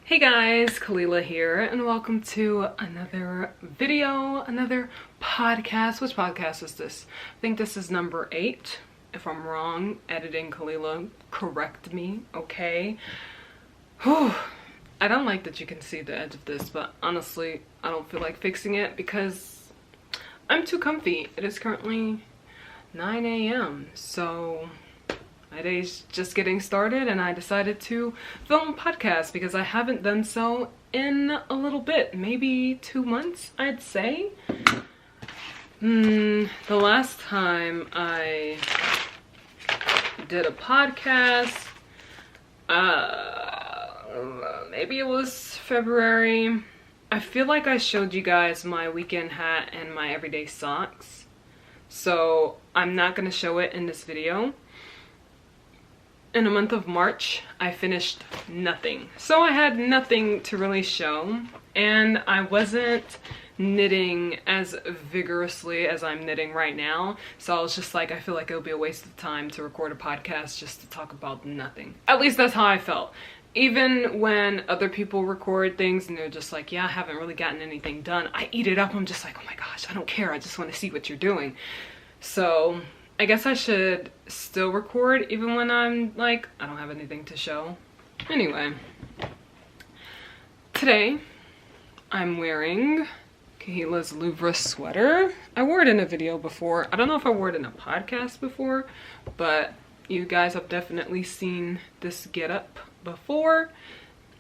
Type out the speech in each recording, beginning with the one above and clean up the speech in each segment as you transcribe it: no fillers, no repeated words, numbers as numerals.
Hey guys, Kalila here, and welcome to another video, another podcast. Which podcast is this? I think this is number 8. If I'm wrong, editing Kalila, correct me, okay? Whew. I don't like that you can see the edge of this, but honestly, I don't feel like fixing it because I'm too comfy. It is currently 9 a.m. so my day's just getting started and I decided to film a podcast because I haven't done so in a little bit, maybe 2 months, I'd say. The last time I did a podcast, maybe it was February. I feel like I showed you guys my weekend hat and my everyday socks, so I'm not gonna show it in this video. In the month of March, I finished nothing. So I had nothing to really show, and I wasn't knitting as vigorously as I'm knitting right now. So I was just like, I feel like it would be a waste of time to record a podcast just to talk about nothing. At least that's how I felt. Even when other people record things and they're just like, yeah, I haven't really gotten anything done, I eat it up. I'm just like, oh my gosh, I don't care. I just want to see what you're doing. So I guess I should still record even when I'm like, I don't have anything to show. Anyway, today I'm wearing Kahila's Louvre sweater. I wore it in a video before. I don't know if I wore it in a podcast before, but you guys have definitely seen this getup before.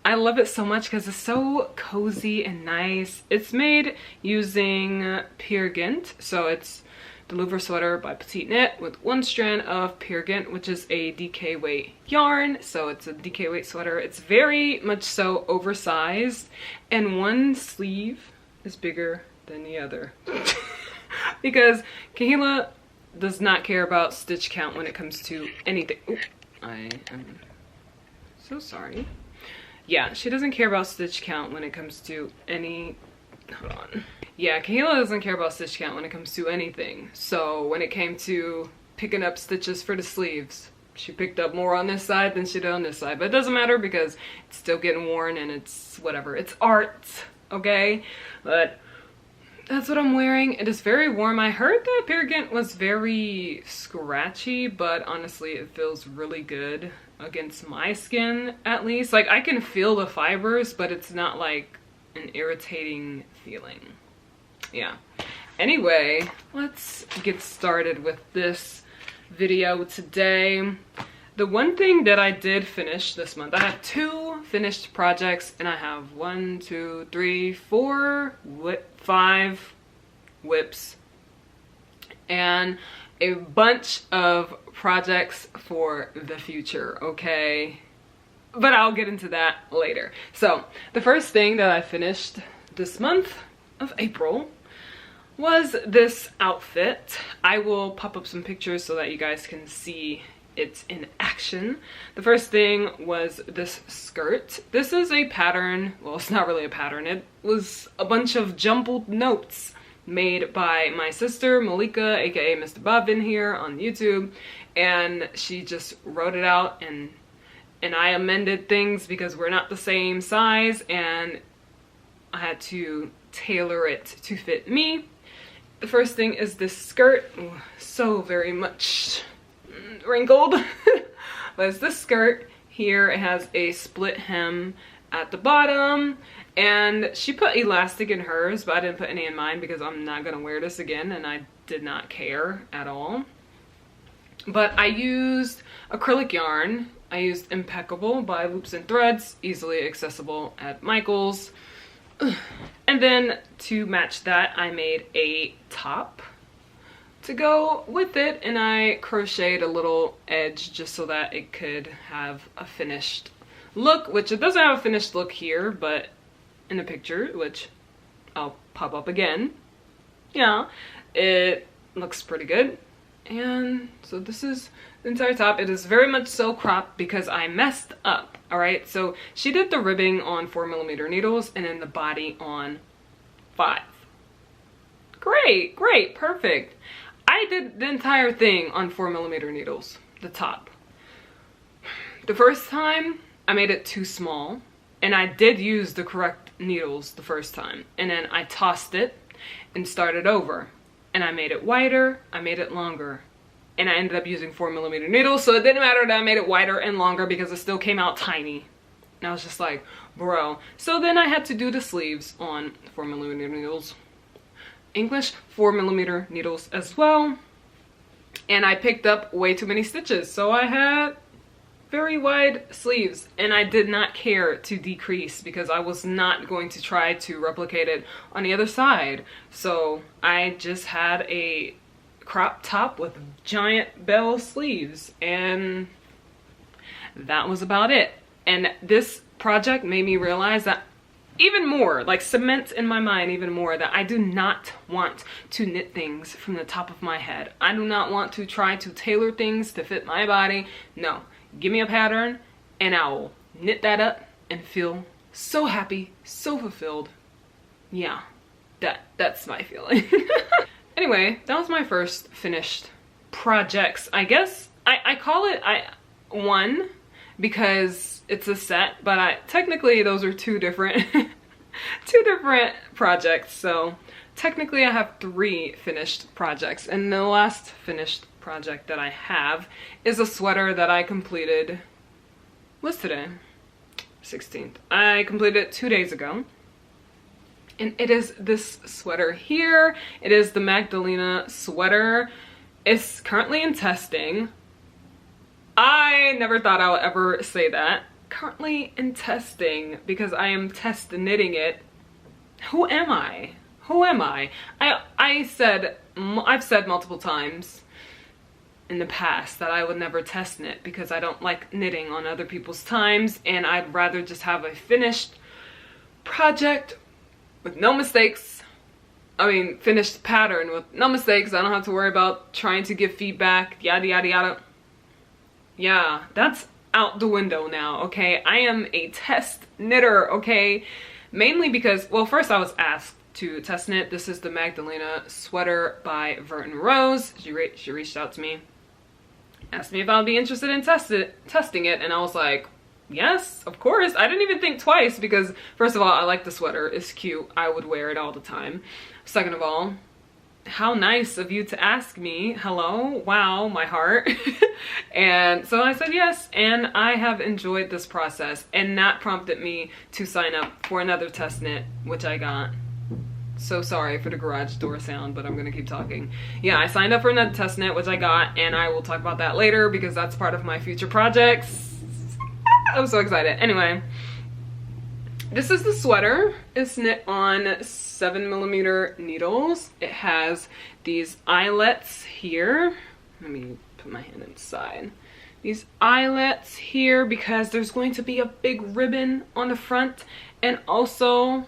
I love it so much because it's so cozy and nice. It's made using Peer Gynt, so it's the Louvre sweater by Petite Knit with 1 strand of Peer Gynt, which is a DK weight yarn. So it's a DK weight sweater. It's very much so oversized, and one sleeve is bigger than the other because Kahila does not care about stitch count when it comes to anything. Ooh, I am so sorry. Yeah, she doesn't care about stitch count when it comes to any, hold on. Yeah, Kahila doesn't care about stitch count when it comes to anything. So when it came to picking up stitches for the sleeves, she picked up more on this side than she did on this side. But it doesn't matter because it's still getting worn and it's whatever. It's art, okay? But that's what I'm wearing. It is very warm. I heard that Peer Gynt was very scratchy, but honestly it feels really good against my skin, at least. Like, I can feel the fibers, but it's not like an irritating feeling. Yeah. Anyway, let's get started with this video today. The one thing that I did finish this month, I have 2 finished projects, and I have 5 whips and a bunch of projects for the future, okay? But I'll get into that later. So the first thing that I finished this month of April was this outfit. I will pop up some pictures so that you guys can see it in action. The first thing was this skirt. This is a pattern. Well, it's not really a pattern. It was a bunch of jumbled notes made by my sister Malika, aka Mr. Bobbin, here on YouTube, and she just wrote it out, and I amended things because we're not the same size and I had to tailor it to fit me. The first thing is this skirt. Ooh, so very much wrinkled. But it's this skirt here. It has a split hem at the bottom, and she put elastic in hers, but I didn't put any in mine because I'm not gonna wear this again and I did not care at all. But I used acrylic yarn. I used Impeccable by Loops and Threads, easily accessible at Michael's. And then to match that, I made a top to go with it, and I crocheted a little edge just so that it could have a finished look, which it doesn't have a finished look here, but in the picture, which I'll pop up again, yeah, it looks pretty good. And so this is the entire top. It is very much so cropped because I messed up. All right, so she did the ribbing on 4mm needles and then the body on 5. Great, great, perfect. I did the entire thing on 4mm needles, the top. The first time I made it too small And I did use the correct needles the first time. And then I tossed it and started over. And I made it wider, I made it longer. And I ended up using 4mm needles, so it didn't matter that I made it wider and longer because it still came out tiny. And I was just like, bro. So then I had to do the sleeves on 4mm needles. English 4mm needles as well. And I picked up way too many stitches, so I had very wide sleeves, and I did not care to decrease because I was not going to try to replicate it on the other side. So I just had a crop top with giant bell sleeves, and that was about it. And this project made me realize that even more, like cement in my mind even more, that I do not want to knit things from the top of my head. I do not want to try to tailor things to fit my body. No, give me a pattern and I will knit that up and feel so happy, so fulfilled. Yeah, that's my feeling. Anyway, that was my first finished projects. I guess I call it one because it's a set, but technically those are two different projects. So technically I have 3 finished projects, and the last finished project that I have is a sweater that I completed. What's today? 16th. I completed it 2 days ago. And it is this sweater here. It is the Magdalena sweater. It's currently in testing. I never thought I would ever say that. Currently in testing, because I am test knitting it. Who am I? Who am I? I've said multiple times in the past that I would never test knit because I don't like knitting on other people's times, and I'd rather just have a finished project with no mistakes. I mean, finished pattern with no mistakes. I don't have to worry about trying to give feedback, yada yada yada. Yeah, that's out the window now, okay? I am a test knitter, okay? Mainly because, well, first I was asked to test knit. This is the Magdalena sweater by Verton Rose. She reached out to me, asked me if I would be interested in testing it, and I was like, yes, of course. I didn't even think twice because, first of all, I like the sweater. It's cute. I would wear it all the time. Second of all, how nice of you to ask me. Hello. Wow, my heart. And so I said yes, and I have enjoyed this process, and that prompted me to sign up for another test knit, which I got. So sorry for the garage door sound, but I'm gonna keep talking. Yeah, I signed up for another test knit, which I got, and I will talk about that later because that's part of my future projects. I'm so excited. Anyway, this is the sweater. It's knit on 7mm needles. It has these eyelets here. Let me put my hand inside. These eyelets here because there's going to be a big ribbon on the front and also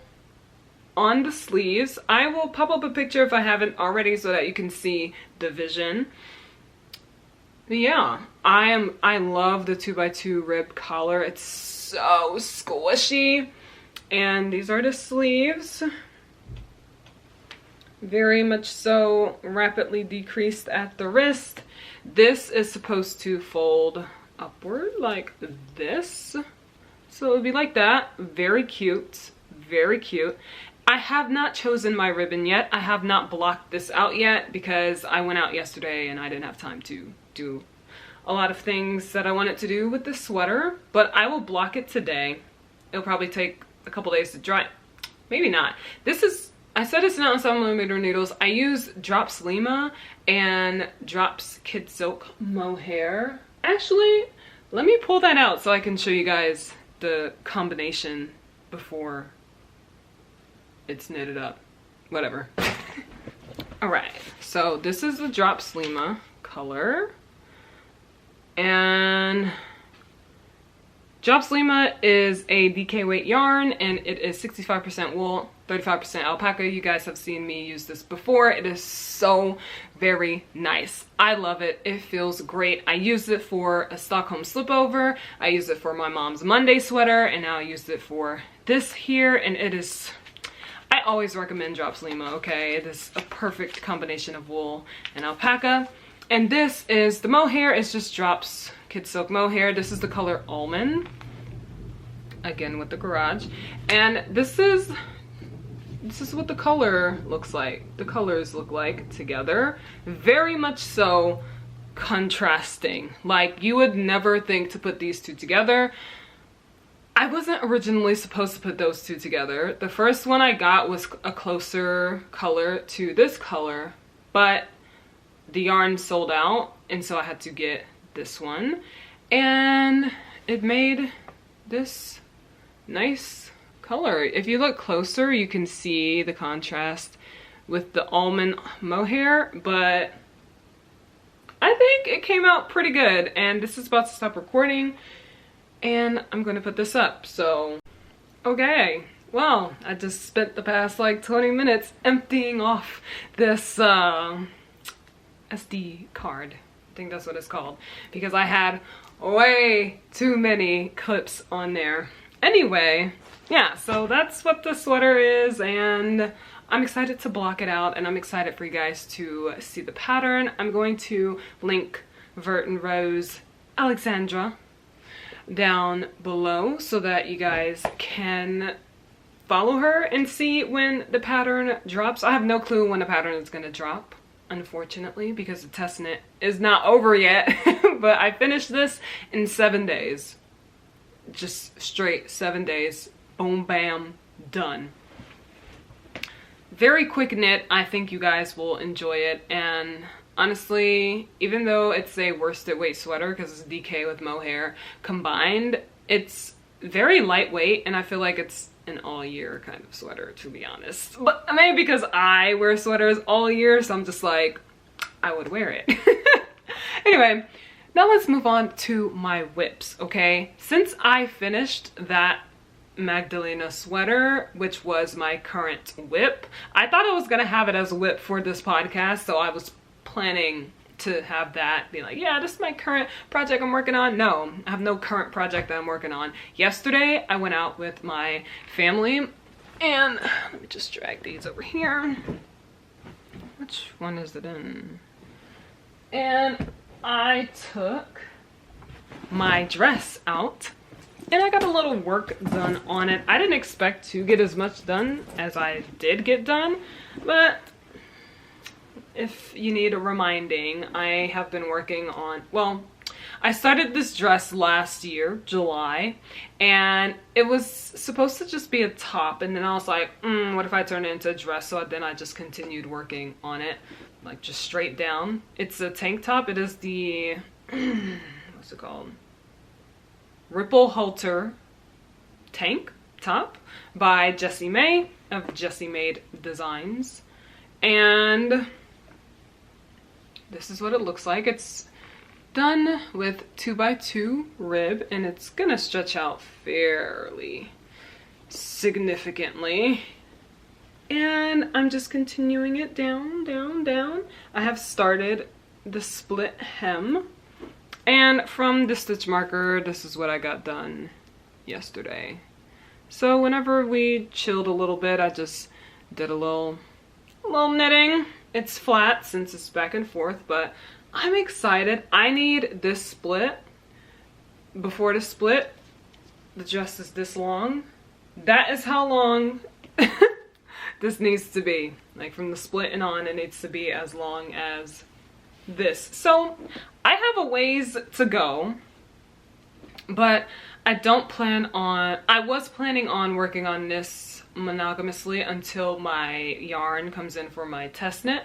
on the sleeves. I will pop up a picture if I haven't already so that you can see the vision. But yeah, I love the 2x2 rib collar. It's so squishy. And these are the sleeves. Very much so rapidly decreased at the wrist. This is supposed to fold upward like this. So it would be like that. Very cute. Very cute. I have not chosen my ribbon yet. I have not blocked this out yet because I went out yesterday and I didn't have time to do a lot of things that I wanted to do with this sweater, but I will block it today. It'll probably take a couple days to dry. Maybe not. This is, I said it's not on 7mm needles. I use Drops Lima and Drops Kid Silk Mohair. Actually, let me pull that out so I can show you guys the combination before it's knitted up. Whatever. Alright, so this is the Drops Lima color. And Drops Lima is a DK weight yarn, and it is 65% wool, 35% alpaca. You guys have seen me use this before. It is so very nice. I love it. It feels great. I used it for a Stockholm slipover. I used it for my mom's Monday sweater, and now I used it for this here, and it is... I always recommend Drops Lima, okay? It is a perfect combination of wool and alpaca. And this is the mohair. It's just Drops Kid Silk Mohair. This is the color Almond. again with the garage. And this is what the color looks like. The colors look like together. Very much so contrasting. Like, you would never think to put these two together. I wasn't originally supposed to put those two together. The first one I got was a closer color to this color, but the yarn sold out, and so I had to get this one. And it made this nice color. If you look closer, you can see the contrast with the almond mohair, but I think it came out pretty good. And this is about to stop recording, and I'm gonna put this up. So, okay. Well, I just spent the past like 20 minutes emptying off this SD card. I think that's what it's called, because I had way too many clips on there. Anyway, yeah, so that's what the sweater is, and I'm excited to block it out, and I'm excited for you guys to see the pattern. I'm going to link Vert and Rose Aleksandra down below so that you guys can follow her and see when the pattern drops. I have no clue when the pattern is going to drop, unfortunately, because the test knit is not over yet. But I finished this in 7 days. Just straight 7 days. Boom, bam, done. Very quick knit. I think you guys will enjoy it. And honestly, even though it's a worsted weight sweater because it's DK with mohair combined, it's very lightweight, and I feel like it's an all year kind of sweater, to be honest. But maybe because I wear sweaters all year, so I'm just like, I would wear it. Anyway, now let's move on to my whips, okay? Since I finished that Magdalena sweater, which was my current whip, I thought I was gonna have it as a whip for this podcast, so I was planning to have that be like, yeah, this is my current project I'm working on. No, I have no current project that I'm working on. Yesterday I went out with my family, and let me just drag these over here. Which one is it in? And I took my dress out, and I got a little work done on it. I didn't expect to get as much done as I did get done, but if you need a reminding, I have been working on, well, I started this dress last year, July, and it was supposed to just be a top, and then I was like, what if I turn it into a dress? So then I just continued working on it, like just straight down. It's a tank top. It is the, what's it called? Ripple Halter tank top by Jessie May of Jessie Made Designs. And this is what it looks like. It's done with 2x2 rib, and it's gonna stretch out fairly significantly. And I'm just continuing it down, down, down. I have started the split hem, and from the stitch marker, this is what I got done yesterday. So whenever we chilled a little bit, I just did a little knitting. It's flat since it's back and forth, but I'm excited. I need this split. Before the split, the dress is this long. That is how long this needs to be. Like from the split and on, it needs to be as long as this. So I have a ways to go, but I was planning on working on this monogamously until my yarn comes in for my test knit,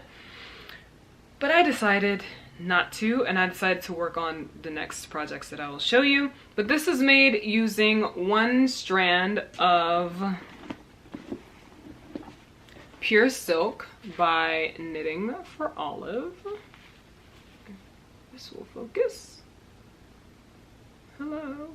but I decided not to, and I decided to work on the next projects that I will show you. But this is made using one strand of Pure Silk by Knitting for Olive. This will focus. Hello.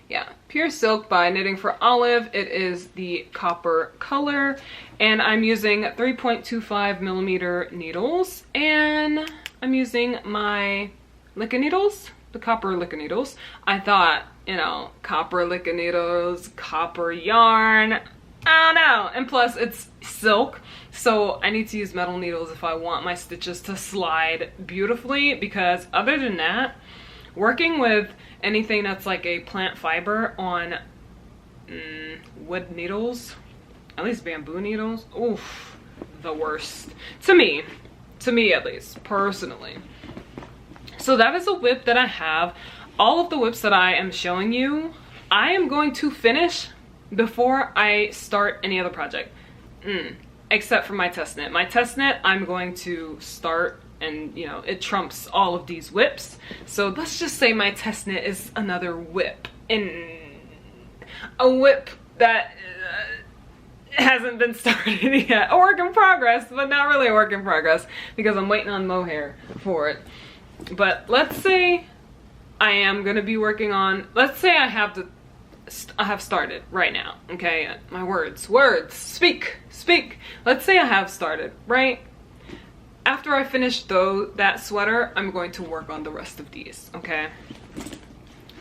Yeah, Pure Silk by Knitting for Olive. It is the copper color, and I'm using 3.25 millimeter needles, and I'm using my Licka needles, the copper Licka needles. I thought, you know, copper Licka needles, copper yarn, I don't know. And plus it's silk, so I need to use metal needles if I want my stitches to slide beautifully, because other than that, working with anything that's like a plant fiber on wood needles, at least bamboo needles. Oof, the worst. To me at least, personally. So that is a whip that I have. All of the whips that I am showing you, I am going to finish before I start any other project. Except for my test knit. My test knit, I'm going to start, and you know, it trumps all of these whips. So let's just say my test knit is another whip. And a whip that hasn't been started yet. A work in progress, but not really a work in progress because I'm waiting on mohair for it. But let's say I am gonna be working on, let's say I have started right now, okay? My words, speak. Let's say I have started, right? After I finish that sweater, I'm going to work on the rest of these, okay?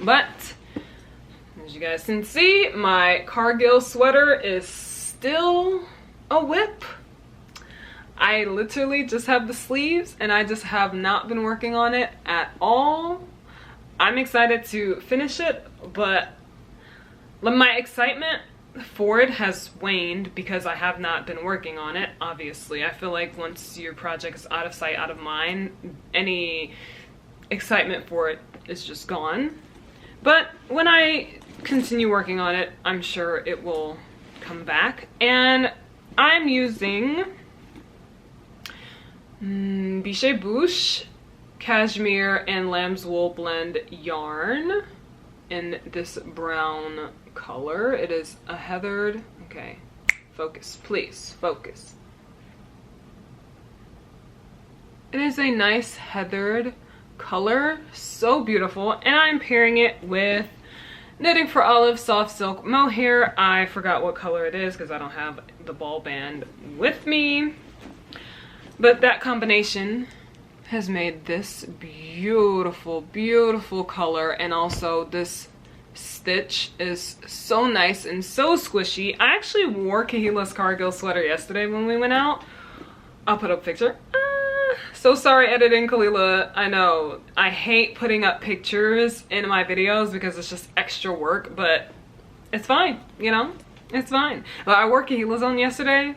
But as you guys can see, my Cargill sweater is still a whip. I literally just have the sleeves and I just have not been working on it at all. I'm excited to finish it, but my excitement for it has waned because I have not been working on it, obviously. I feel like once your project is out of sight, out of mind, any excitement for it is just gone. But when I continue working on it, I'm sure it will come back. And I'm using Biscuit Bouche cashmere and lamb's wool blend yarn in this brown color. It is a heathered, okay, focus, please, focus. It is a nice heathered color, so beautiful, and I'm pairing it with Knitting for Olive soft silk mohair. I forgot what color it is because I don't have the ball band with me, but that combination has made this beautiful color. And also this stitch is so nice and so squishy. I actually wore Kahila's Cargill sweater yesterday when we went out. I'll put up a picture. So sorry editing, Kalila. I know I hate putting up pictures in my videos because it's just extra work, but it's fine, you know, it's fine. But I wore Kahila's on yesterday.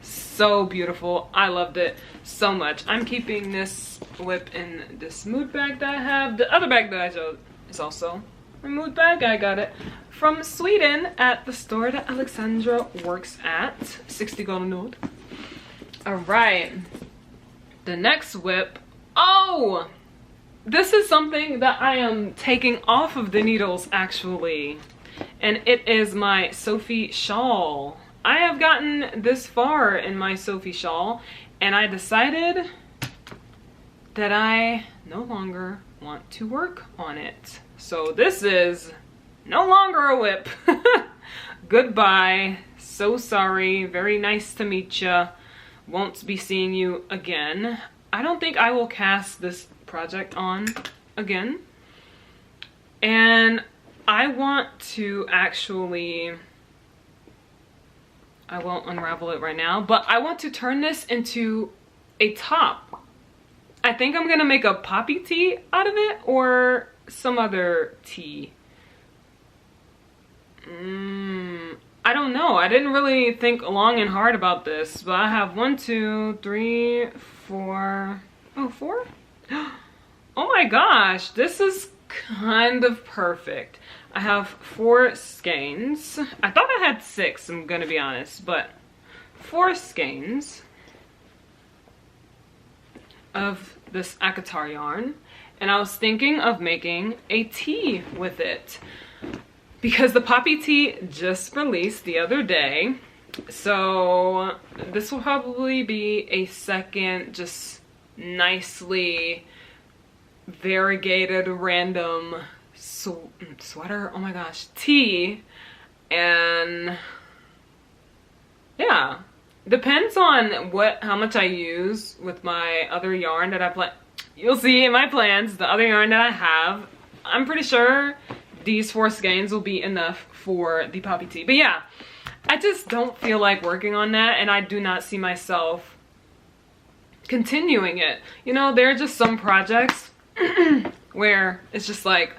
So beautiful. I loved it so much. I'm keeping this whip in this mood bag that I have. The other bag that I showed is also a mood bag. I got it from Sweden at the store that Aleksandra works at. 60 golden note. All right. The next whip. Oh! This is something that I am taking off of the needles actually. And it is my Sophie shawl. I have gotten this far in my Sophie shawl and I decided that I no longer want to work on it. So this is no longer a whip. Goodbye. So sorry. Very nice to meet ya. Won't be seeing you again. I don't think I will cast this project on again. And I want to actually, I won't unravel it right now, but I want to turn this into a top. I think I'm gonna make a poppy tee out of it or some other tee. I don't know. I didn't really think long and hard about this, but I have 1, 2, 3, 4. Oh, 4? Oh my gosh, this is kind of perfect. I have 4 skeins. I thought I had 6, I'm gonna be honest, but 4 skeins of this Akatar yarn, and I was thinking of making a tee with it because the poppy tee just released the other day. So this will probably be a second just nicely variegated random sweater, oh my gosh, tee. And yeah, depends on how much I use with my other yarn that I you'll see in my plans, the other yarn that I have. I'm pretty sure these 4 skeins will be enough for the poppy tee. But yeah, I just don't feel like working on that, and I do not see myself continuing it. You know, there are just some projects where it's just like,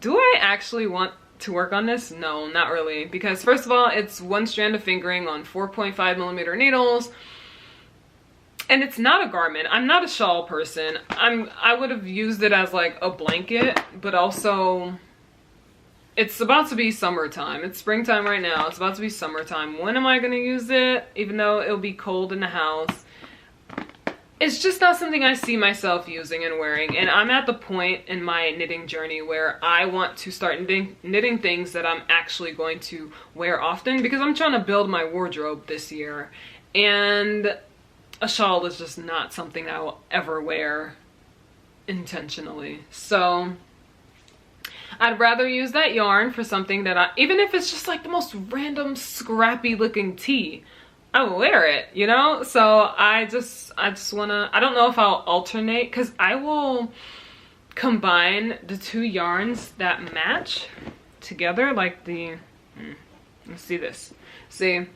do I actually want to work on this? No, not really. Because first of all, it's one strand of fingering on 4.5mm needles. And it's not a garment. I'm not a shawl person. I would have used it as like a blanket, but also it's about to be summertime. It's springtime right now. It's about to be summertime. When am I gonna use it? Even though it'll be cold in the house. It's just not something I see myself using and wearing. And I'm at the point in my knitting journey where I want to start knitting things that I'm actually going to wear often, because I'm trying to build my wardrobe this year. And a shawl is just not something I will ever wear intentionally. So I'd rather use that yarn for something that even if it's just like the most random scrappy looking tee, I will wear it, you know? So I just wanna, I don't know if I'll alternate, because I will combine the two yarns that match together, like let's see this. See,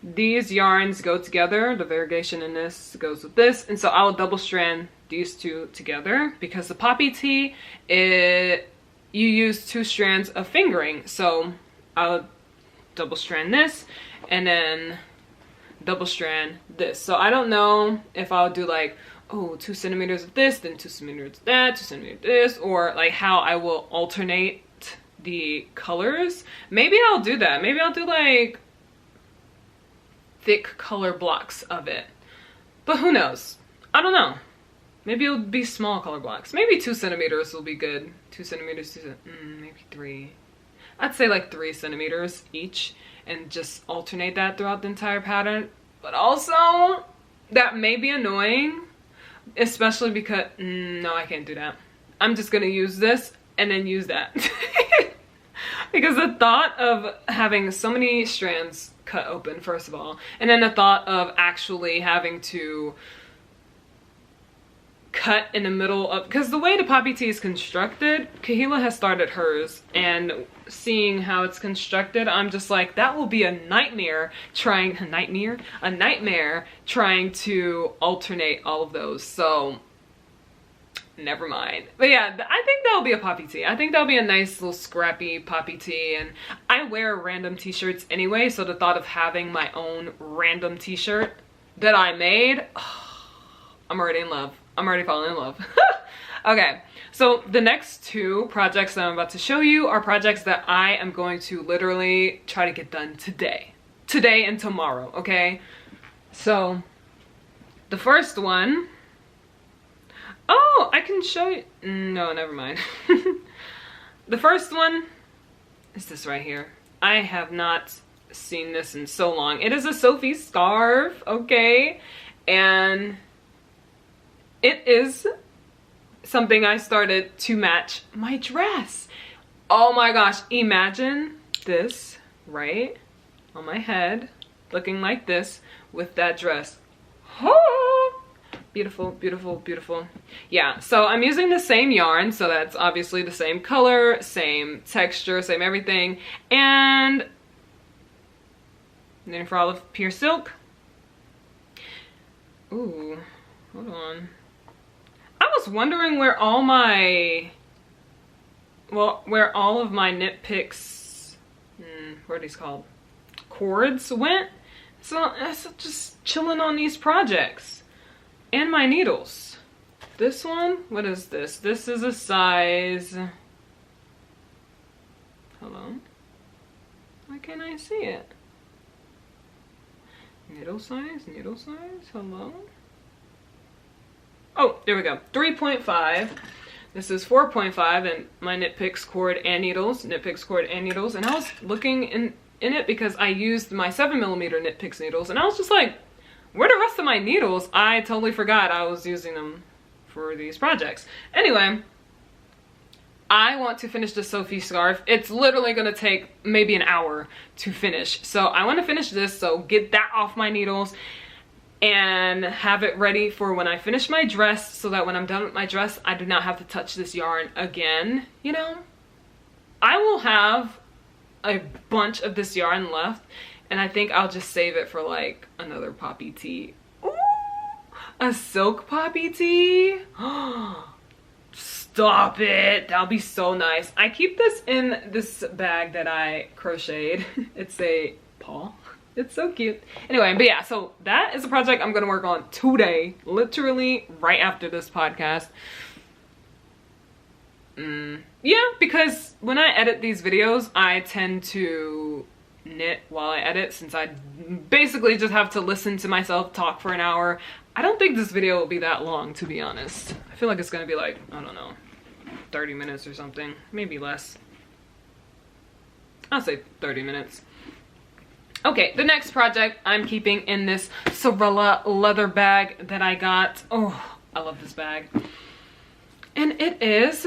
these yarns go together, the variegation in this goes with this, and so I'll double strand these two together, because the poppy tee, you use 2 strands of fingering. So I'll double strand this and then double strand this. So I don't know if I'll do like, oh, 2 centimeters of this, then 2 centimeters of that, 2 centimeters of this, or like how I will alternate the colors. Maybe I'll do that. Maybe I'll do like thick color blocks of it. But who knows? I don't know. Maybe it'll be small color blocks. Maybe 2 centimeters will be good. 2 centimeters, maybe 3. I'd say like 3 centimeters each, and just alternate that throughout the entire pattern. But also, that may be annoying, especially because, no, I can't do that. I'm just gonna use this and then use that. Because the thought of having so many strands cut open, first of all, and then the thought of actually having to cut in the middle of, because the way the poppy tee is constructed, Kahila has started hers, and seeing how it's constructed, I'm just like, that will be a nightmare trying to alternate all of those. So never mind. But yeah, I think that'll be a poppy tee. I think that'll be a nice little scrappy poppy tee, and I wear random t-shirts anyway, so the thought of having my own random t-shirt that I made, I'm already in love. I'm already falling in love. Okay, so the next 2 projects that I'm about to show you are projects that I am going to literally try to get done today. Today and tomorrow, okay? So, the first one, oh, I can show you, no, never mind. The first one is this right here. I have not seen this in so long. It is a Sophie scarf, okay? And it is something I started to match my dress. Oh my gosh, imagine this, right? On my head, looking like this with that dress. Oh, beautiful, beautiful, beautiful. Yeah, so I'm using the same yarn, so that's obviously the same color, same texture, same everything. And knitting for all of pure silk. Ooh, hold on. I was wondering where all my, where all of my Knit Picks, what are these called? Cords went. So I'm just chilling on these projects. And my needles. This one, what is this? This is a size, hello? Why can't I see it? Needle size, hello? Oh, there we go, 3.5. This is 4.5, and my Knit Picks cord and needles, Knit Picks cord and needles. And I was looking in it because I used my 7mm Knit Picks needles, and I was just like, where are the rest of my needles? I totally forgot I was using them for these projects. Anyway, I want to finish the Sophie scarf. It's literally gonna take maybe an hour to finish. So I wanna finish this, so get that off my needles and have it ready for when I finish my dress, so that when I'm done with my dress, I do not have to touch this yarn again, you know? I will have a bunch of this yarn left, and I think I'll just save it for like another poppy tee. Ooh, a silk poppy tee? Stop. stop it. That'll be so nice. I keep this in this bag that I crocheted. It's a paw. It's so cute. Anyway, but yeah, so that is a project I'm gonna work on today, literally right after this podcast. Yeah, because when I edit these videos, I tend to knit while I edit, since I basically just have to listen to myself talk for an hour. I don't think this video will be that long, to be honest. I feel like it's gonna be like, I don't know, 30 minutes or something, maybe less. I'll say 30 minutes. Okay, the next project I'm keeping in this Sorella leather bag that I got. Oh, I love this bag. And it is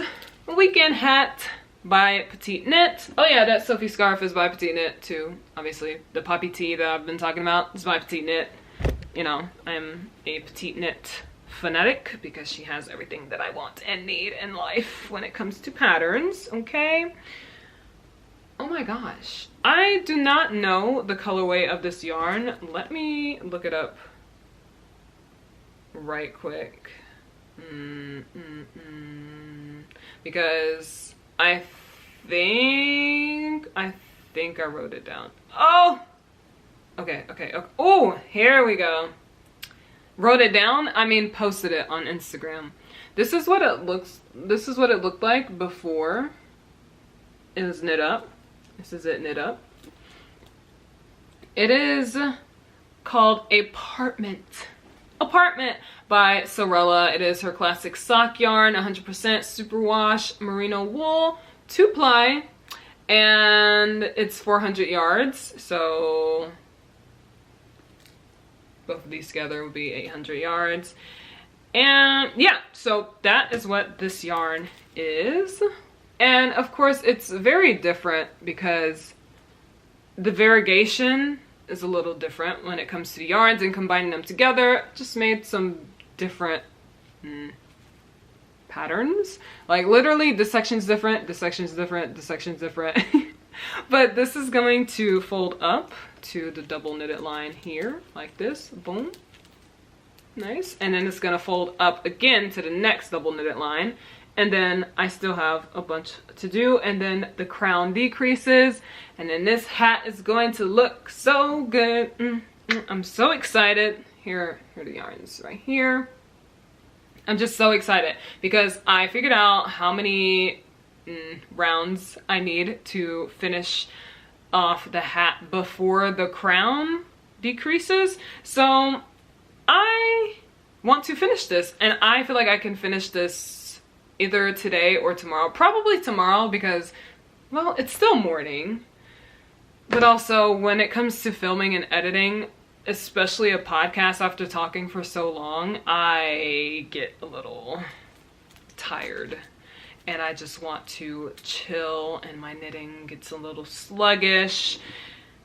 a weekend hat by Petite Knit. Oh yeah, that Sophie scarf is by Petite Knit too. Obviously, the poppy tee that I've been talking about is by Petite Knit. You know, I'm a Petite Knit fanatic because she has everything that I want and need in life when it comes to patterns, okay? Oh my gosh. I do not know the colorway of this yarn. Let me look it up right quick. Because I think I wrote it down. Oh! Okay. Oh, here we go. Wrote it down? I mean, posted it on Instagram. This is what it looked like before it was knit up. This is it knit up. It is called Apartment by Sorella. It is her classic sock yarn, 100% superwash merino wool, 2-ply, and it's 400 yards. So both of these together would be 800 yards. And yeah, so that is what this yarn is. And of course it's very different because the variegation is a little different when it comes to the yarns, and combining them together just made some different patterns. Like literally this section's different, this section's different, this section's different. But this is going to fold up to the double knitted line here like this, boom, nice. And then it's gonna fold up again to the next double knitted line. And then I still have a bunch to do, and then the crown decreases, and then this hat is going to look so good. I'm so excited. Here are the yarns right here. I'm just so excited because I figured out how many rounds I need to finish off the hat before the crown decreases. So I want to finish this, and I feel like I can finish this either today or tomorrow. Probably tomorrow because, well, it's still morning. But also when it comes to filming and editing, especially a podcast after talking for so long, I get a little tired and I just want to chill, and my knitting gets a little sluggish.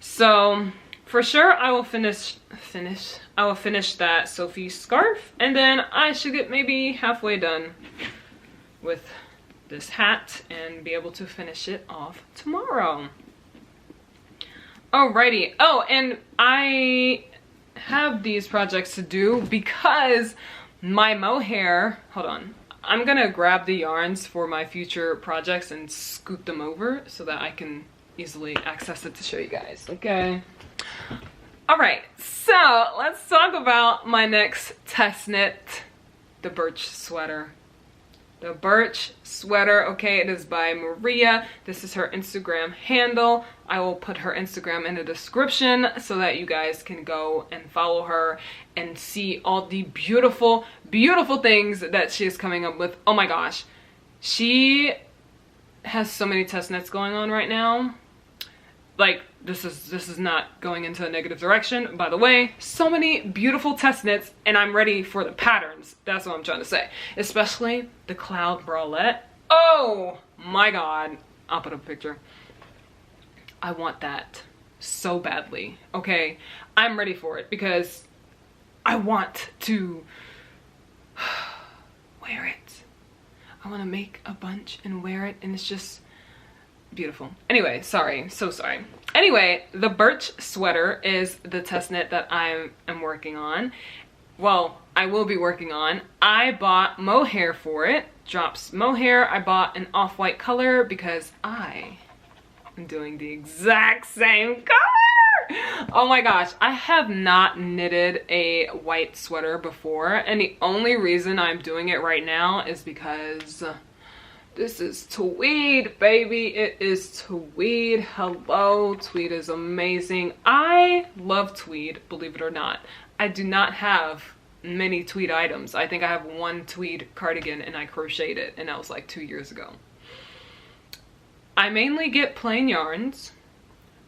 So for sure I will finish that Sophie scarf, and then I should get maybe halfway done with this hat and be able to finish it off tomorrow. Alrighty. Oh, and I have these projects to do because my mohair, hold on, I'm gonna grab the yarns for my future projects and scoot them over so that I can easily access it to show you guys, okay? Alright, so let's talk about my next test knit, the Birch sweater. The Birch sweater, okay, it is by Maria. This is her Instagram handle. I will put her Instagram in the description so that you guys can go and follow her and see all the beautiful, beautiful things that she is coming up with. Oh my gosh. She has so many test knits going on right now. Like, this is not going into a negative direction, by the way. So many beautiful test knits, and I'm ready for the patterns. That's what I'm trying to say. Especially the cloud bralette. Oh my god. I'll put up a picture. I want that so badly. Okay, I'm ready for it because I want to wear it. I want to make a bunch and wear it, and it's just beautiful. Anyway, sorry, so sorry. Anyway, the Birch sweater is the test knit that I am working on. Well, I will be working on. I bought mohair for it, drops mohair. I bought an off-white color because I am doing the exact same color. Oh my gosh, I have not knitted a white sweater before, and the only reason I'm doing it right now is because this is tweed, baby. It is tweed. Hello, tweed is amazing. I love tweed, believe it or not. I do not have many tweed items. I think I have one tweed cardigan and I crocheted it, and that was like 2 years ago. I mainly get plain yarns,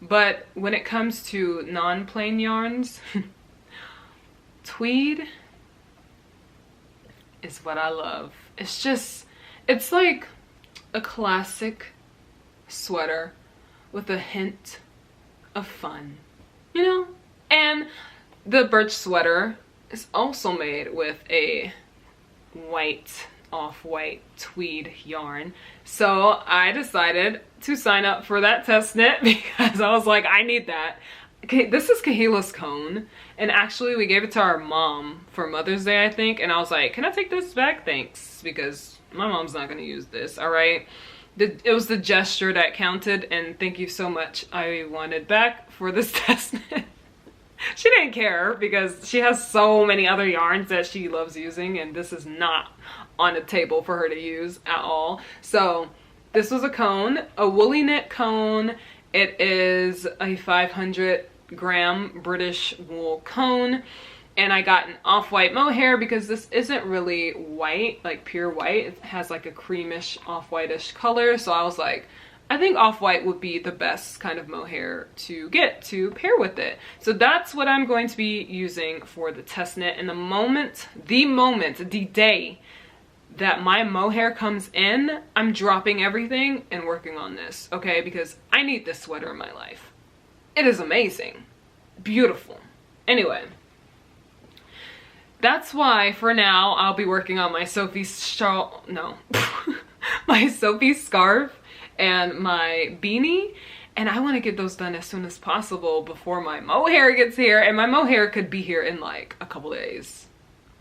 but when it comes to non-plain yarns, tweed is what I love. It's just, it's like a classic sweater with a hint of fun, you know? And the Birch sweater is also made with a white, off-white tweed yarn. So I decided to sign up for that test knit because I was like, I need that. Okay, this is Kahila's cone, and actually we gave it to our mom for Mother's Day, I think, and I was like, can I take this back? Thanks, because my mom's not gonna use this, all right? It was the gesture that counted, and thank you so much. I wanted back for this test knit. She didn't care because she has so many other yarns that she loves using, and this is not on the table for her to use at all. So this was a cone, a woolly knit cone. It is a 500-gram British wool cone, and I got an off-white mohair because this isn't really white, like pure white. It has like a creamish off-whitish color, so I was like, I think off-white would be the best kind of mohair to get to pair with it. So that's what I'm going to be using for the test knit. And the day that my mohair comes in, I'm dropping everything and working on this, okay? Because I need this sweater in my life. It is amazing. Beautiful. Anyway, that's why for now I'll be working on my Sophie's shawl, no, my Sophie's scarf and my beanie, and I want to get those done as soon as possible before my mohair gets here, and my mohair could be here in like a couple days.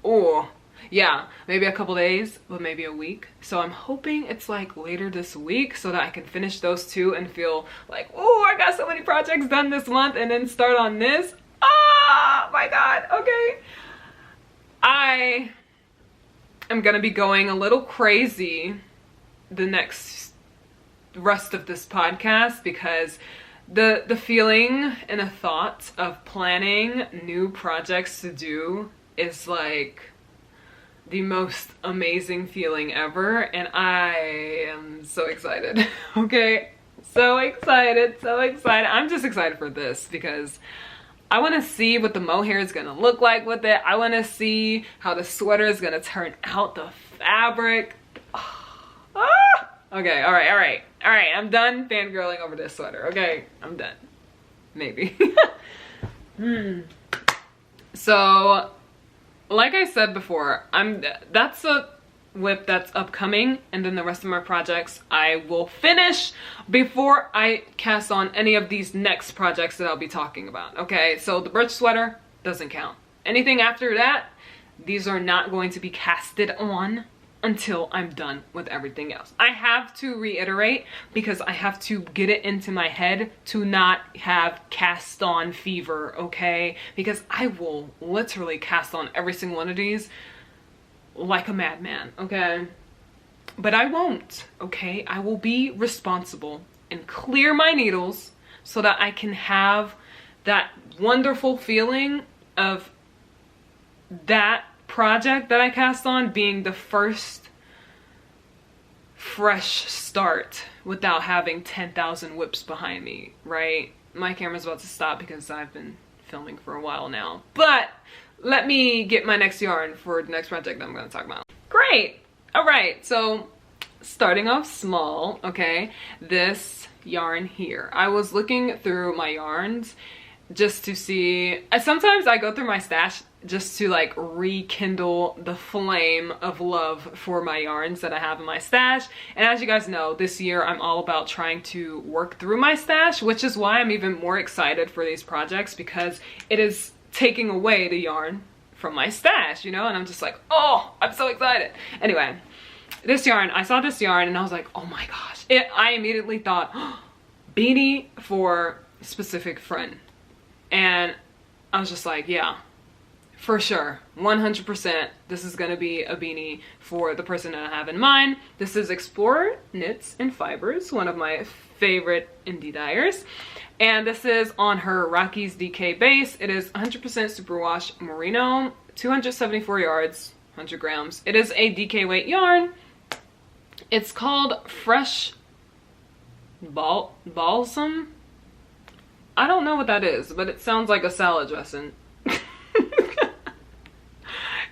Oh yeah, maybe a couple days, but maybe a week. So I'm hoping it's like later this week so that I can finish those two and feel like, oh, I got so many projects done this month, and then start on this. Oh my god. Okay, I am gonna be going a little crazy the next rest of this podcast because the feeling and the thought of planning new projects to do is like the most amazing feeling ever, and I am so excited. Okay, so excited. I'm just excited for this because I want to see what the mohair is gonna look like with it. I want to see how the sweater is gonna turn out, the fabric. Okay, all right, I'm done fangirling over this sweater. Okay, I'm done. Maybe. So, like I said before, that's a whip that's upcoming, and then the rest of my projects I will finish before I cast on any of these next projects that I'll be talking about. Okay, so the Birch sweater doesn't count. Anything after that, these are not going to be casted on until I'm done with everything else. I have to reiterate because I have to get it into my head to not have cast on fever, okay? Because I will literally cast on every single one of these like a madman, okay? But I won't, okay? I will be responsible and clear my needles so that I can have that wonderful feeling of that project that I cast on being the first fresh start without having 10,000 whips behind me, right? My camera's about to stop because I've been filming for a while now, but let me get my next yarn for the next project that I'm going to talk about. Great. All right, so starting off small, okay, this yarn here. I was looking through my yarns just to see, sometimes I go through my stash just to like rekindle the flame of love for my yarns that I have in my stash. And as you guys know, this year I'm all about trying to work through my stash, which is why I'm even more excited for these projects, because it is taking away the yarn from my stash, you know, and I'm just like, oh, I'm so excited. Anyway, this yarn, I saw this yarn and I was like, oh my gosh. I immediately thought, beanie for specific friend. And I was just like, yeah, for sure, 100%, this is gonna be a beanie for the person that I have in mind. This is Explorer Knits and Fibers, one of my favorite indie dyers. And this is on her Rockies DK base. It is 100% superwash merino, 274 yards, 100 grams. It is a DK weight yarn. It's called Fresh Balsam. I don't know what that is, but it sounds like a salad dressing.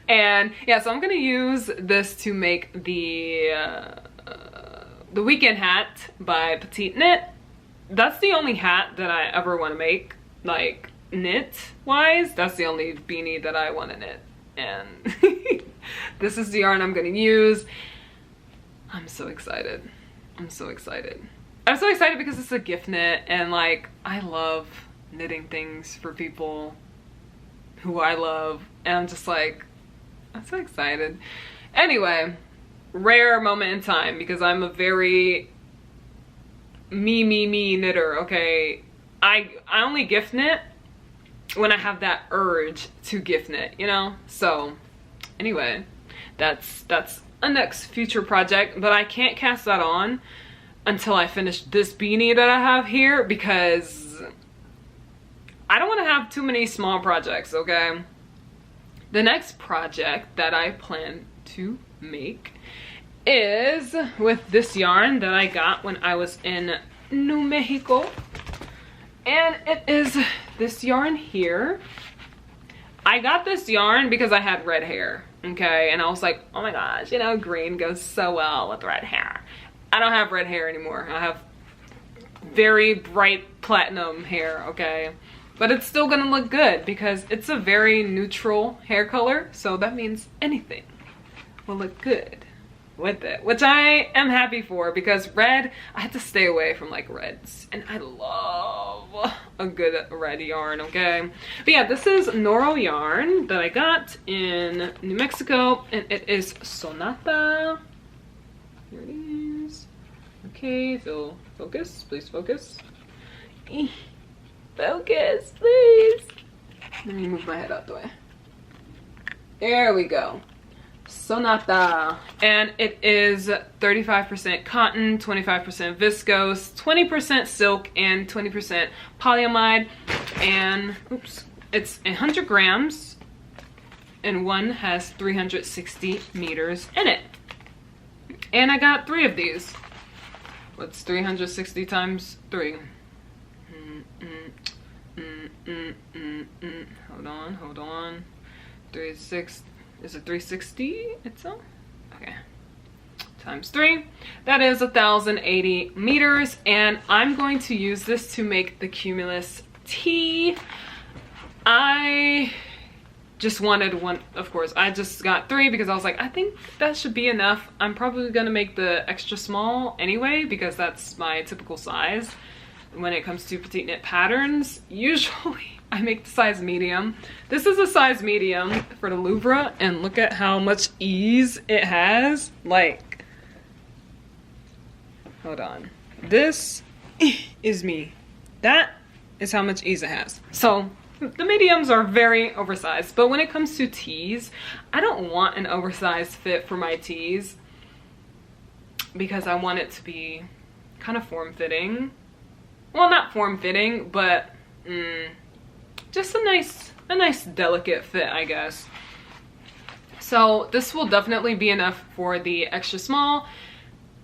And yeah, so I'm gonna use this to make the weekend hat by Petite Knit. That's the only hat that I ever want to make, like knit wise. That's the only beanie that I want to knit. And this is the yarn I'm gonna use. I'm so excited. I'm so excited. I'm so excited because it's a gift knit, and like I love knitting things for people who I love, and I'm just like, I'm so excited. Anyway, rare moment in time because I'm a very me knitter, okay? I only gift knit when I have that urge to gift knit, you know? So anyway, that's a next future project, but I can't cast that on until I finish this beanie that I have here because I don't want to have too many small projects, okay? The next project that I plan to make is with this yarn that I got when I was in New Mexico. And it is this yarn here. I got this yarn because I had red hair, okay? And I was like, oh my gosh, you know, green goes so well with red hair. I don't have red hair anymore. I have very bright platinum hair, okay? But it's still gonna look good because it's a very neutral hair color. So that means anything will look good with it, which I am happy for because red, I had to stay away from like reds. And I love a good red yarn, okay? But yeah, this is Noro yarn that I got in New Mexico, and it is Sonata. Here it is. Okay, so focus, please focus. Focus, please. Let me move my head out the way. There we go. Sonata. And it is 35% cotton, 25% viscose, 20% silk, and 20% polyamide. And, oops, it's 100 grams. And one has 360 meters in it. And I got 3 of these. What's 360 times 3? Hold on. 36, is it 360 itself? Okay. Times 3. That is 1,080 meters. And I'm going to use this to make the Cumulus tee. I just wanted one, of course. I just got 3 because I was like, I think that should be enough. I'm probably gonna make the extra small anyway because that's my typical size. When it comes to petite knit patterns, usually I make the size medium. This is a size medium for the Louvre, and look at how much ease it has. Like, hold on. This is me. That is how much ease it has. So the mediums are very oversized, but when it comes to tees, I don't want an oversized fit for my tees because I want it to be kind of form-fitting. Well, not form-fitting, but just a nice delicate fit, I guess. So this will definitely be enough for the extra small,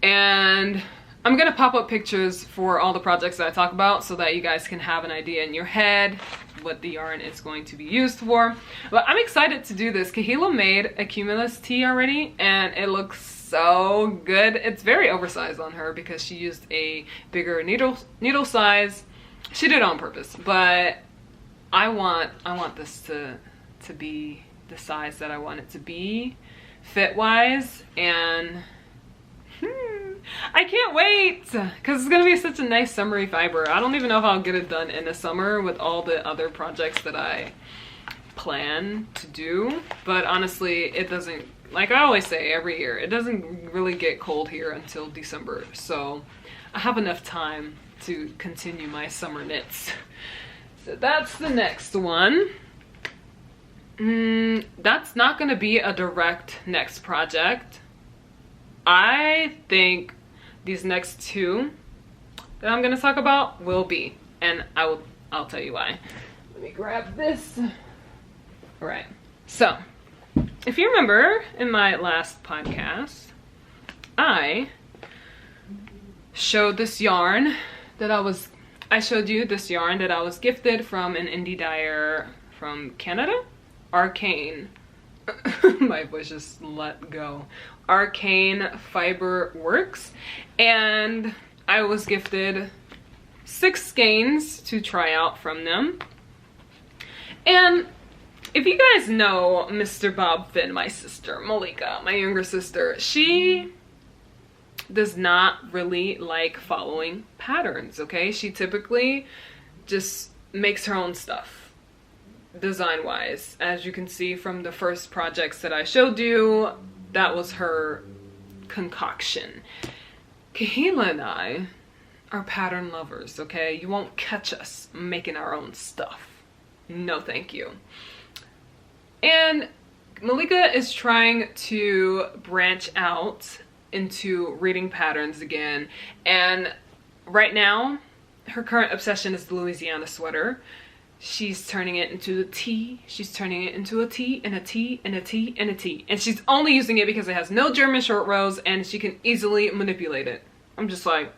and I'm gonna pop up pictures for all the projects that I talk about so that you guys can have an idea in your head what the yarn is going to be used for. But I'm excited to do this. Kahila made a Cumulus tee already, and it looks so good. It's very oversized on her because she used a bigger needle size. She did it on purpose, but I want this to be the size that I want it to be fit wise, and I can't wait because it's gonna be such a nice summery fiber. I don't even know if I'll get it done in the summer with all the other projects that I plan to do, but honestly it doesn't like I always say every year, it doesn't really get cold here until December, so I have enough time to continue my summer knits. So that's the next one. That's not gonna be a direct next project. I think these next two that I'm gonna talk about will be, and I'll tell you why. Let me grab this. All right, so if you remember in my last podcast, I showed this yarn that I showed you this yarn that I was gifted from an indie dyer from Canada, Arcane. My voice just let go. Arcane Fiber Works, and I was gifted 6 skeins to try out from them. And if you guys know Mr. Bob Finn, my sister Malika, my younger sister, she does not really like following patterns, okay? She typically just makes her own stuff, design-wise. As you can see from the first projects that I showed you, that was her concoction. Kahila and I are pattern lovers, okay? You won't catch us making our own stuff. No, thank you. And Malika is trying to branch out into reading patterns again, and right now her current obsession is the Louisiana sweater. She's turning it into a T, she's turning it into a T and a T and a T and a T, and she's only using it because it has no German short rows and she can easily manipulate it. I'm just like,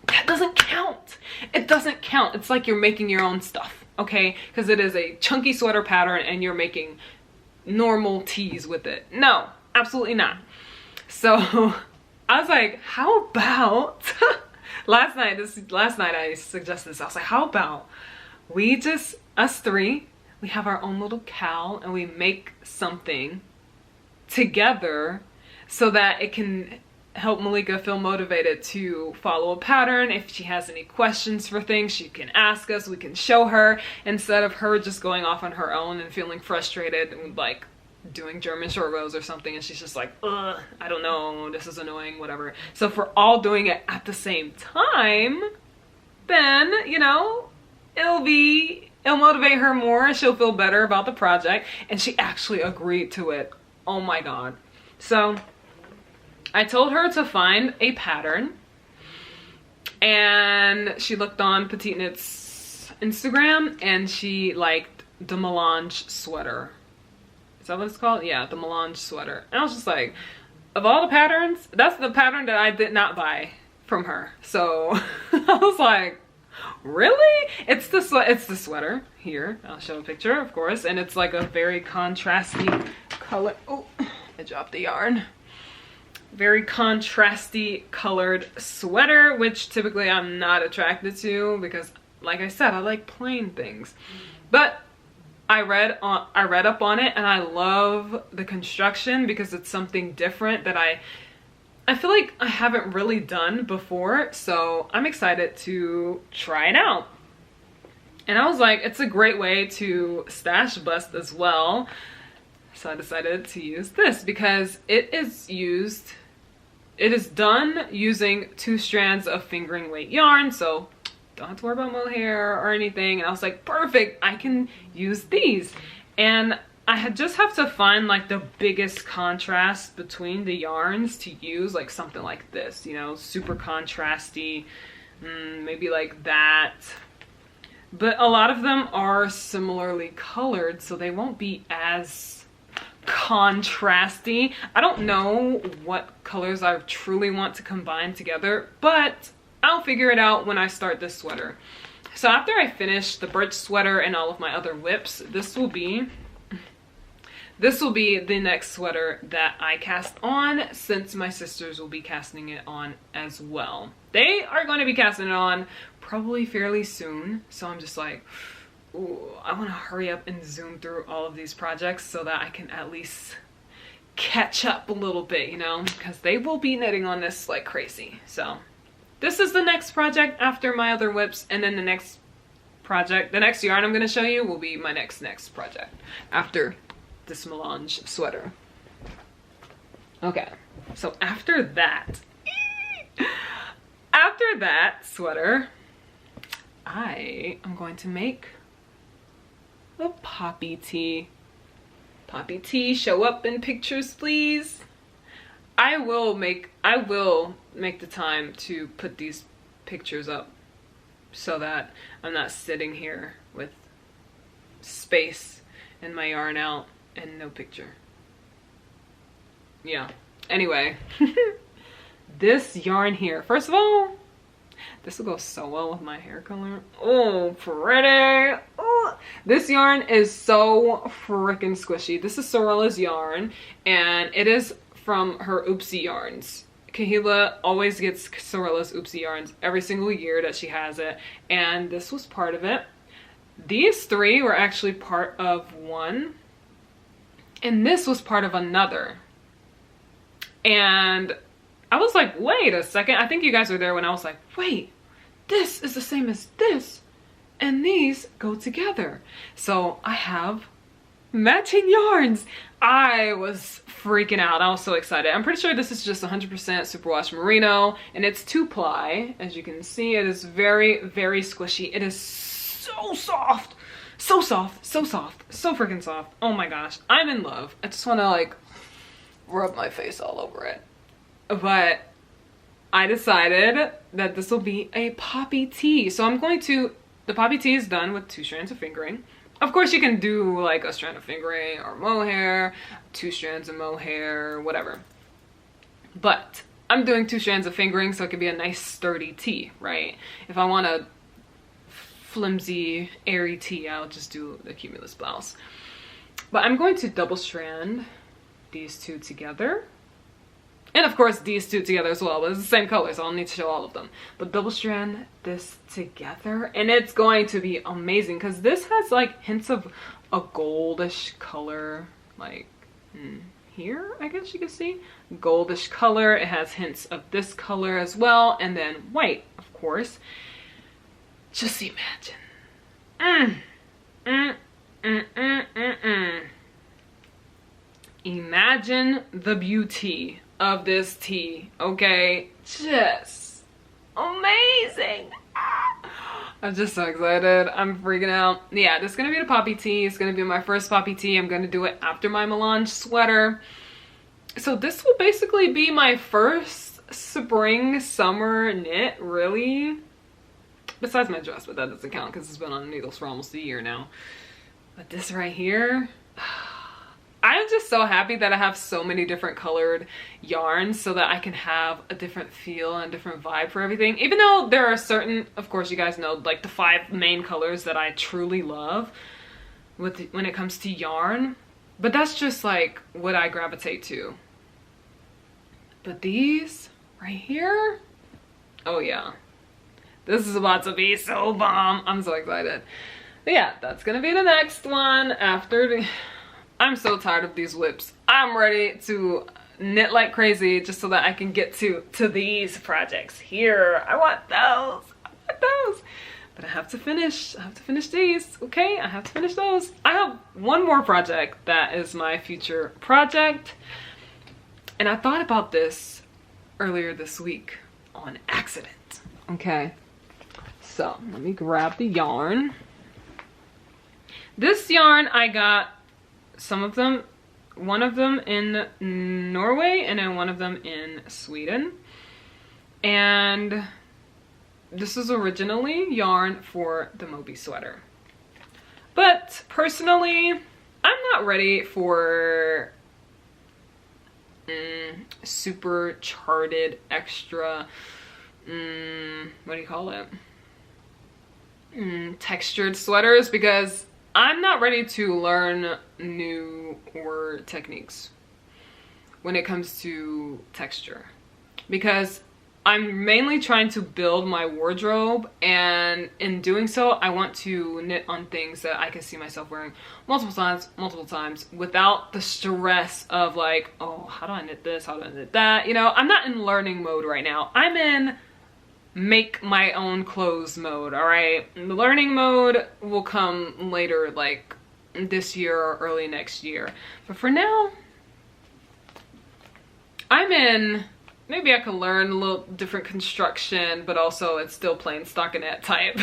that doesn't count. It doesn't count. It's like you're making your own stuff, okay? Because it is a chunky sweater pattern and you're making normal tees with it. No, absolutely not. So I was like, how about last night I suggested this. I was like, how about we just, us three, we have our own little cowl and we make something together so that it can help Malika feel motivated to follow a pattern. If she has any questions for things, she can ask us, we can show her, instead of her just going off on her own and feeling frustrated and like doing German short rows or something, and she's just like, ugh, I don't know, this is annoying, whatever. So if we're all doing it at the same time, then, you know, it'll motivate her more, she'll feel better about the project, and she actually agreed to it. Oh my god. So I told her to find a pattern, and she looked on Petite Knit's Instagram and she liked the melange sweater. Is that what it's called? Yeah, the melange sweater. And I was just like, of all the patterns, that's the pattern that I did not buy from her. So I was like, really? It's the sweater here. I'll show a picture, of course, and it's like a very contrasty color. Oh, I dropped the yarn. Very contrasty colored sweater, which typically I'm not attracted to because, like I said, I like plain things. But I read up on it and I love the construction because it's something different that I feel like I haven't really done before, so I'm excited to try it out. And I was like, it's a great way to stash bust as well. So I decided to use this because it is done using 2 strands of fingering weight yarn, so don't have to worry about mohair or anything. And I was like, perfect, I can use these. And I just have to find like the biggest contrast between the yarns to use, like something like this, you know, super contrasty, maybe like that. But a lot of them are similarly colored, so they won't be as contrasty. I don't know what colors I truly want to combine together, but I'll figure it out when I start this sweater. So after I finish the Birch sweater and all of my other whips, this will be the next sweater that I cast on, since my sisters will be casting it on as well. They are going to be casting it on probably fairly soon, so I'm just like, ooh, I want to hurry up and zoom through all of these projects so that I can at least catch up a little bit, you know, because they will be knitting on this like crazy. So this is the next project after my other whips, and then the next yarn I'm going to show you will be my next project after this melange sweater. Okay, so after that sweater, I am going to make a poppy tee. Poppy tee, show up in pictures, please. I will make the time to put these pictures up so that I'm not sitting here with space and my yarn out and no picture. Yeah, anyway. This yarn here, first of all, this will go so well with my hair color. Oh, pretty. Oh, this yarn is so freaking squishy. This is Sorella's yarn, and it is from her Oopsie yarns. Kahila always gets Sorella's Oopsie yarns every single year that she has it, and this was part of it. These three were actually part of one, and this was part of another. And I was like, wait a second. I think you guys were there when I was like, wait, this is the same as this, and these go together. So I have matching yarns. I was freaking out. I was so excited. I'm pretty sure this is just 100% superwash merino, and it's 2-ply. As you can see, it is very, very squishy. It is so soft. So soft, so soft, so freaking soft. Oh my gosh, I'm in love. I just want to like rub my face all over it. But I decided that this will be a poppy tee. So I'm going to, the poppy tee is done with 2 strands of fingering. Of course you can do like a strand of fingering or mohair, 2 strands of mohair, whatever. But I'm doing 2 strands of fingering so it can be a nice sturdy tee, right? If I want a flimsy, airy tee, I'll just do the cumulus blouse. But I'm going to double strand these 2 together. And of course these 2 together as well, but it's the same color, so I'll need to show all of them. But double strand this together, and it's going to be amazing because this has like hints of a goldish color, like here, I guess you can see. Goldish color, it has hints of this color as well, and then white, of course. Just imagine. Imagine the beauty of this tee, okay? Just amazing. I'm just so excited. I'm freaking out. Yeah, this is gonna be the poppy tee. It's gonna be my first poppy tee. I'm gonna do it after my melange sweater. So this will basically be my first spring summer knit, really. Besides my dress, but that doesn't count because it's been on needles for almost a year now. But this right here, I'm just so happy that I have so many different colored yarns so that I can have a different feel and a different vibe for everything. Even though there are certain, of course you guys know, like the 5 main colors that I truly love when it comes to yarn. But that's just like what I gravitate to. But these right here, oh yeah. This is about to be so bomb. I'm so excited. But yeah, that's gonna be the next one after the... I'm so tired of these whips. I'm ready to knit like crazy just so that I can get to these projects here. I want those. I want those. But I have to finish these, okay? I have to finish those. I have one more project that is my future project. And I thought about this earlier this week on accident. Okay. So let me grab the yarn. This yarn I got some of them, one of them in Norway and then one of them in Sweden. And this is originally yarn for the Moby sweater. But personally, I'm not ready for super charted extra, what do you call it? Textured sweaters, because I'm not ready to learn newer techniques when it comes to texture, because I'm mainly trying to build my wardrobe, and in doing so I want to knit on things that I can see myself wearing multiple times without the stress of like, oh, how do I knit this, how do I knit that? You know, I'm not in learning mode right now. I'm in make my own clothes mode, all right? The learning mode will come later, like this year or early next year. But for now, maybe I can learn a little different construction, but also it's still plain stockinette type.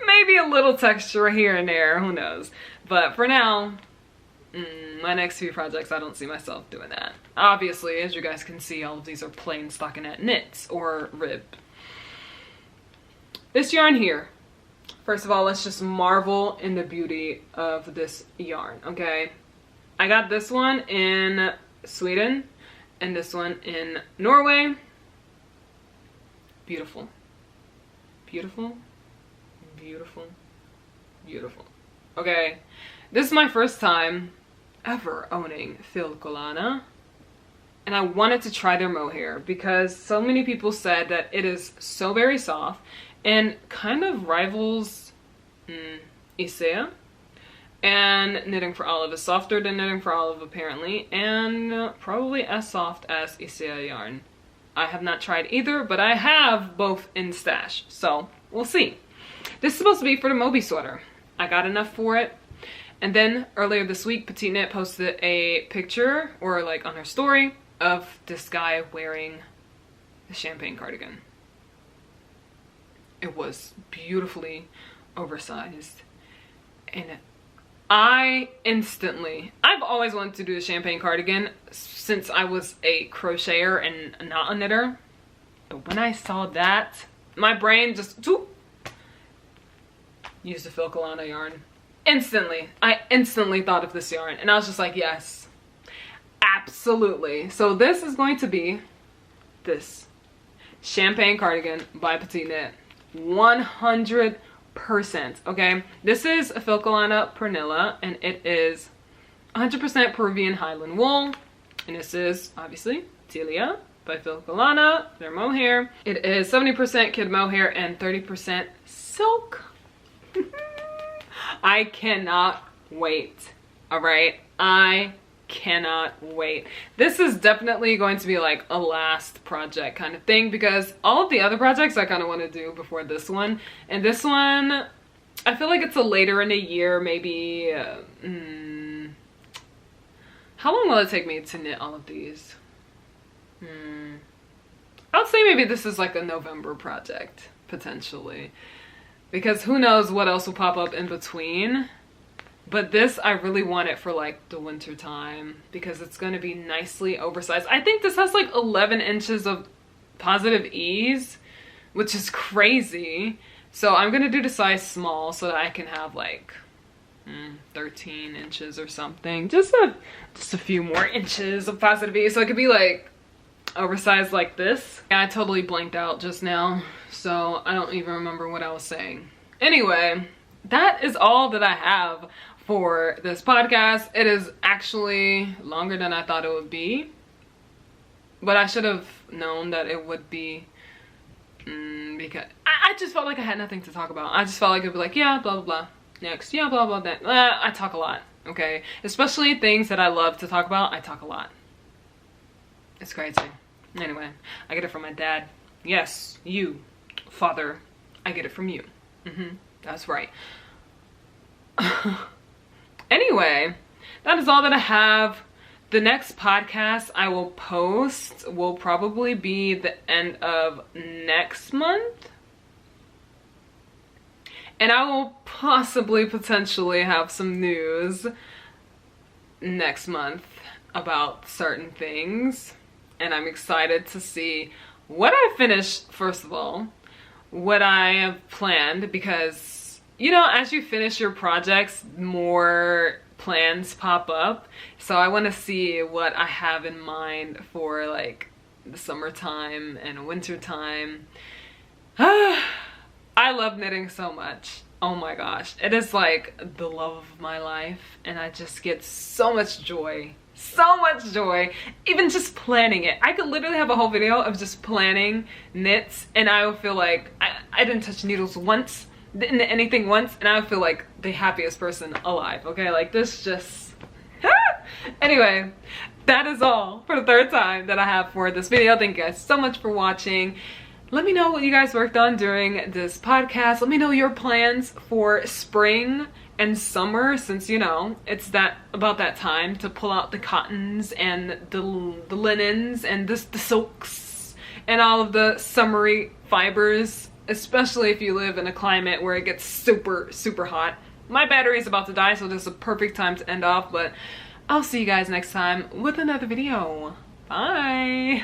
Maybe a little texture here and there, who knows. But for now, my next few projects, I don't see myself doing that. Obviously, as you guys can see, all of these are plain stockinette knits or rib. This yarn here, first of all, let's just marvel in the beauty of this yarn, okay? I got this one in Sweden and this one in Norway. Beautiful. Beautiful. Beautiful. Beautiful. Okay, this is my first time ever owning Filcolana, and I wanted to try their mohair because so many people said that it is so very soft and kind of rivals Isea. And Knitting for Olive is softer than Knitting for Olive apparently, and probably as soft as Isea yarn. I have not tried either, but I have both in stash, so we'll see. This is supposed to be for the Moby sweater. I got enough for it. And then earlier this week, Petite Knit posted a picture, or like on her story, of this guy wearing the champagne cardigan. It was beautifully oversized. And I've always wanted to do a champagne cardigan since I was a crocheter and not a knitter. But when I saw that, my brain just used a Filcolana yarn. I instantly thought of this yarn, and I was just like, yes, absolutely. So this is going to be this champagne cardigan by Petite Knit, 100%. Okay, this is a Filcolana Pernilla, and it is 100% Peruvian Highland wool, and this is obviously Tilia by Filcolana, their mohair. It is 70% kid mohair and 30% silk. I cannot wait. All right, I cannot wait. This is definitely going to be like a last project kind of thing, because all of the other projects I kind of want to do before this one, and this one I feel like it's a later in the year, maybe how long will it take me to knit all of these? I would say maybe this is like a November project potentially, because who knows what else will pop up in between. But this, I really want it for like the winter time because it's going to be nicely oversized. I think this has like 11 inches of positive ease, which is crazy. So I'm going to do the size small so that I can have like 13 inches or something. Just a few more inches of positive ease. So it could be like oversized like this. Yeah, I totally blanked out just now, so I don't even remember what I was saying. Anyway, that is all that I have for this podcast. It is actually longer than I thought it would be, but I should have known that it would be because I just felt like I had nothing to talk about. I just felt like it'd be like, yeah, blah blah blah, next, yeah, blah blah, that. I talk a lot, okay? Especially things that I love to talk about, I talk a lot. It's crazy. Anyway, I get it from my dad. Yes, you, father, I get it from you. That's right. Anyway, that is all that I have. The next podcast I will post will probably be the end of next month. And I will potentially have some news next month about certain things. And I'm excited to see what I finished, first of all, what I have planned, because, you know, as you finish your projects, more plans pop up. So I want to see what I have in mind for like the summertime and winter time. I love knitting so much. Oh my gosh. It is like the love of my life, and I just get so much joy. So much joy even just planning it. I could literally have a whole video of just planning knits, and I would feel like I didn't touch needles once, didn't knit anything once, and I would feel like the happiest person alive. Okay, like this just anyway, that is all for the third time that I have for this video. Thank you guys so much for watching. Let me know what you guys worked on during this podcast. Let me know your plans for spring and summer, since you know it's about that time to pull out the cottons and the linens and the silks and all of the summery fibers, especially if you live in a climate where it gets super hot. My battery is about to die, so this is a perfect time to end off, but I'll see you guys next time with another video. Bye.